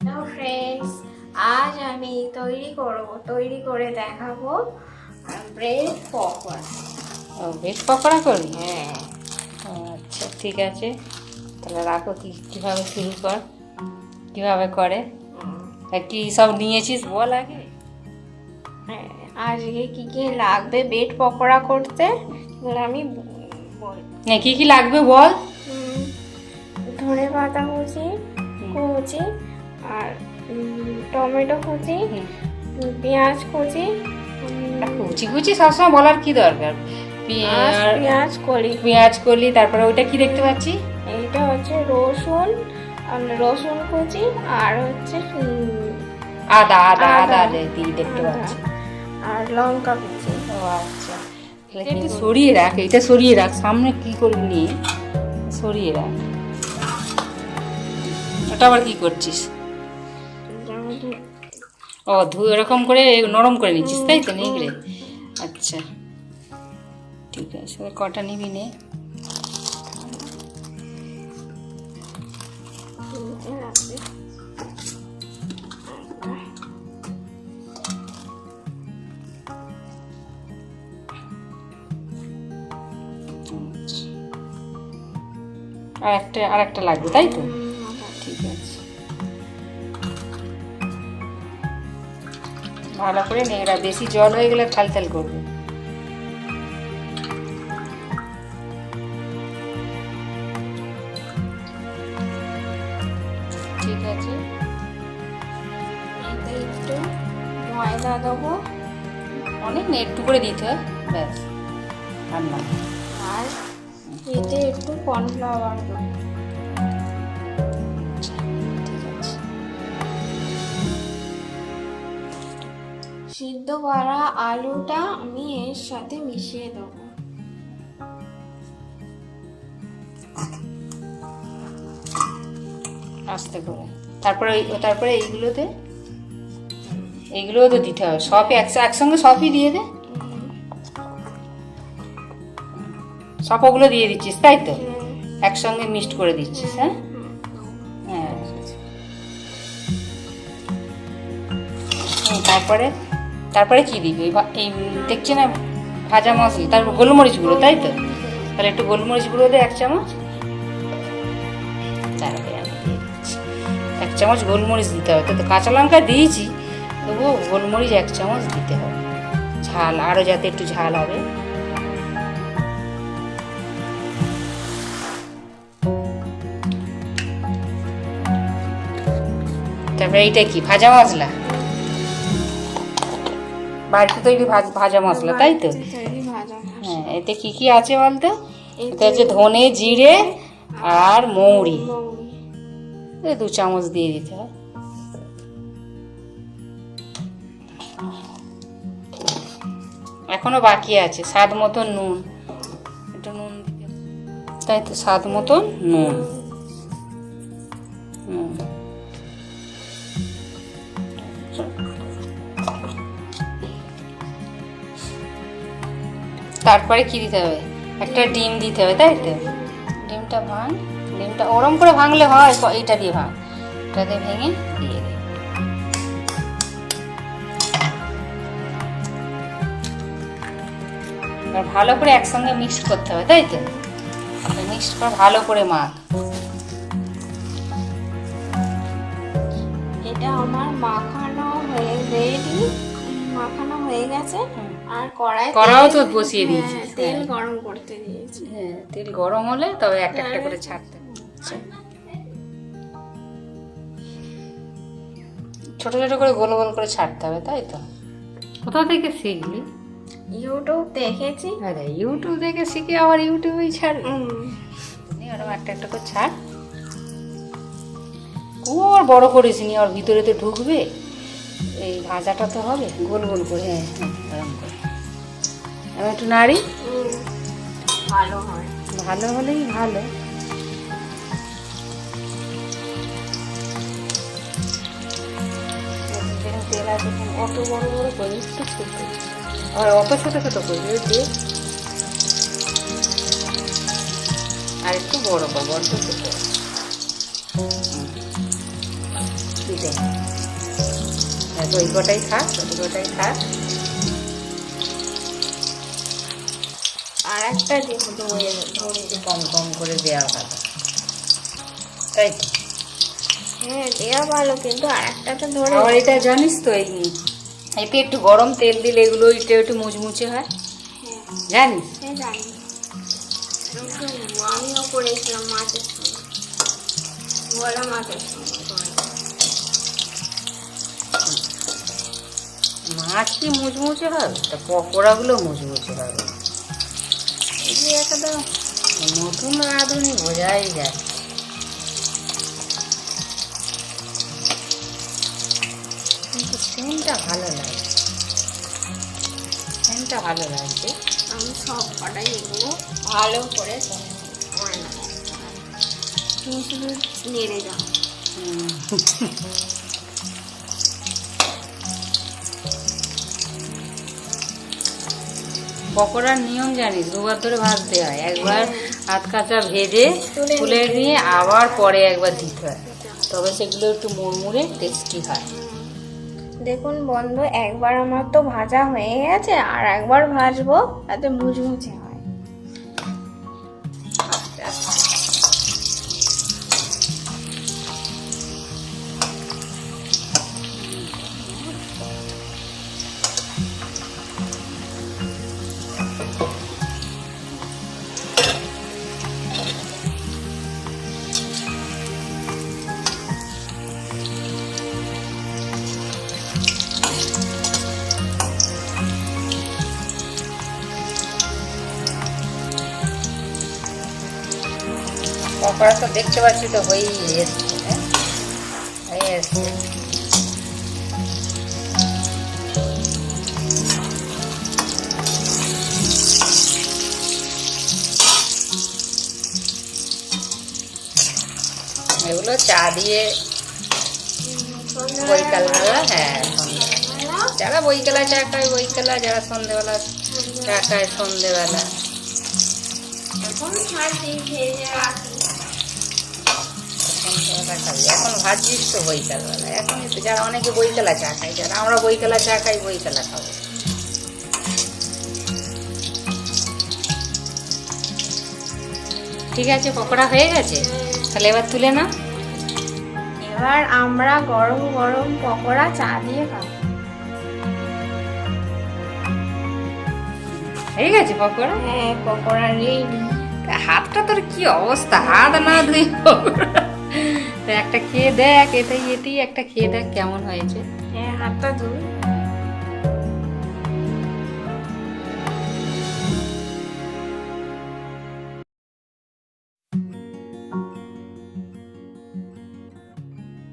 Hello friends, আজ আমি তৈরি করে দেখাবো ব্রেড পকোড়া। ও ব্রেড পকোড়া করবি? হ্যাঁ, ও আচ্ছা, ঠিক আছে, তাহলে রাখো। কীভাবে শুরু কর, কীভাবে করে, কি সব নিয়েছিস বল আগে। হ্যাঁ, আজকে কি কি লাগবে ব্রেড পকোড়া করতে এগুলো আমি বল। হ্যাঁ, কী কী লাগবে বল। ধনে পাতা কুচি আর টমেটো কুচি, পেঁয়াজ কুচি। কুচি কুচি সবসময় বলার কি দরকার? পেঁয়াজ কলি, তারপরে ওইটা কি দেখতে পাচ্ছি? এইটা হচ্ছে রসুন কুচি আর হচ্ছে আদা আদা আদা দেখতে পাচ্ছি, আর লঙ্কা কুচি। ও আচ্ছা, একটু সরিয়ে রাখ, এটা সরিয়ে রাখ, সামনে কি করবি নিয়ে সরিয়ে রাখ। ওটা আবার কি করছিস? ও এরকম করে নরম করে নিচ্ছিস, তাই তো? নিগড়ে, আচ্ছা ঠিক আছে। কটা নিবি নে। আর একটা লাগবে, তাই তো? ঠিক আছে, ভালো করে নেড়া, বেশি জল হয়ে গেলে থাল থাল করবে। ঠিক আছে, এতে একটু ময়দা দেবো, অনেক না, একটু করে দিতে হয়, ব্যাস। আর না, আর এতে একটু কর্নফ্লাওয়ার দেবো। ঠিক আছে, সিদ্ধ করা আলুটা আমি এর সাথে মিশিয়ে দেবো। আস্তে করে। তারপরে এইগুলোও তো দিতে হবে, সব একসঙ্গে সবই দিয়ে দে। সব ওগুলো দিয়ে দিচ্ছিস, তাই তো? একসঙ্গে মিক্সড করে দিচ্ছিস? হ্যাঁ হ্যাঁ, তারপরে কি দিবি? এই দেখছি না ভাজা মশলা, তারপর গোলমরিচ গুঁড়ো, তাই তো? তাহলে একটু গোলমরিচ গুঁড়ো দে, 1 চামচ। তারপরে আমি দিয়ে দিচ্ছি 1 চামচ গোলমরিচ দিতে হবে, তো কাঁচা লঙ্কা দিয়েছি, তবুও গোলমরিচ 1 চামচ দিতে হবে, ঝাল আরও যাতে একটু ঝাল হবে। তারপরে এইটা কি? ভাজা মশলা, বাড়িতে তৈরি ভাজা মশলা, তাই তো? হ্যাঁ, এতে কি কি আছে বলতো? এতে আছে ধনে, জিরে আর মৌরি, 2 চামচ দিয়ে দিতে হয়। এখনো বাকি আছে, স্বাদ মতন নুন, একটু নুন দিতে, তাই তো? স্বাদ মতন নুন। তারপরে কি দিতে হবে? একটা ডিম দিতে হবে, তাই তো? ডিমটা ভাঙ, ডিমটা ওরম করে ভাঙলে হয়, এইটা দিয়ে ভাঙ, এটা দিয়ে ভেঙে দিয়ে দে। এবার ভালো করে একসঙ্গে মিক্স করতে হবে, তাই তো? মিক্স করে ভালো করে মাখ। এটা আমার মাখানো হয়ে গেছে। আর কড়াও তো বসিয়ে দিয়েছি, তেল গরম করতে দিয়েছি। হ্যাঁ, তেল গরম হলে তবে একটা একটা করে ছাড়তে হবে। ছোট ছোট করে গোল গোল করে ছাড়তে হবে, তাই তো? কোথা থেকে শিখলি? ইউটিউব দেখেছি। আরে ইউটিউব দেখে শিখে আবার ইউটিউবেই ছাড়বি? ওরকম একটা একটা করে ছাড়, ওর বড় করিস নি, ওর ভিতরে তো ঢুকবে, এই ভাজাটা তো হবে গোল গোল করে। হ্যাঁ হ্যাঁ, এরকম করে আমি একটু নাড়ি, ভালো হয়, ভালো হলেই ভালো। তেল আছে, অত বড় বড় করে, একটু ছোট, আর অত ছোট ছোট করবি দে, আর একটু বড় করবো, অত ছোট দে। ওই কটাই থাক, ওই কটাই থাক। আর একটা দেবো ধরে একটু কম কম করে দেওয়া ভালো, তাই তো? হ্যাঁ দেওয়া ভালো, কিন্তু আর একটা তো ধরে। আবার এটা জানিস তো, এতে একটু গরম তেল দিলে এগুলো একটু মুচমুচে হয়, জানিস? হ্যাঁ জানি, আমিও করেছিলাম মাছের সঙ্গে, বড় মাছের সঙ্গে করে। মাছ কি মুচমুচে হবে, তা পকোড়াগুলো মুচমুচে হবে। এই যে একদম নতুন রাঁধুনি, বোঝাই যায়। কিন্তু সেন্টটা ভালো লাগে, সেন্টটা ভালো লাগছে। আমি সব কটাই এগুলো ভালো করে করে নেবো, তুমি শুধু নেড়ে যাও। পকোড়ার নিয়ম জানিস, দুবার ধরে ভাজতে হয়। একবার হাত কাঁচা ভেজে তুলে নিয়ে আবার পরে একবার দিতে হয়, তবে সেগুলো একটু মুড়মুড়ে টেস্টি হয়। দেখুন বন্ধু, একবার আমার তো ভাজা হয়ে গেছে, আর একবার ভাজবো তাতে মুচমুচে হয়। আস্তে আস্তে। পকোড়া তো দেখতে পাচ্ছি তো হয়েই এসছে, হ্যাঁ হয়ে এসছে। এগুলো চা দিয়ে বৈকালবেলা, হ্যাঁ সন্ধ্যেবেলা, যারা বৈকালা চা খায় বৈকালা, যারা সন্ধ্যেবেলা চা খায় সন্ধ্যেবেলা। এখন ভাজি ভেজে রাখি। সন্ধ্যেবেলা খাবি, এখন ভাজিস তো বৈকালবেলা, এখন তো যারা অনেকে বৈকালা চা খায়, যারা আমরা বৈকালা চা খাই বৈকালা খাবো। ঠিক আছে, পকোড়া হয়ে গেছে, তাহলে এবার তুলে না। এবার আমরা গরম গরম পকোড়া চা দিয়ে খাবো। হয়ে গেছে পকোড়া? হ্যাঁ পকোড়া রেডি। হাতটা তোর কি অবস্থা, হাত না ধুই পকোড়া। তা একটা খেয়ে দেখ, এতেই একটা খেয়ে দেখ কেমন হয়েছে। হ্যাঁ হাতটা ধুই।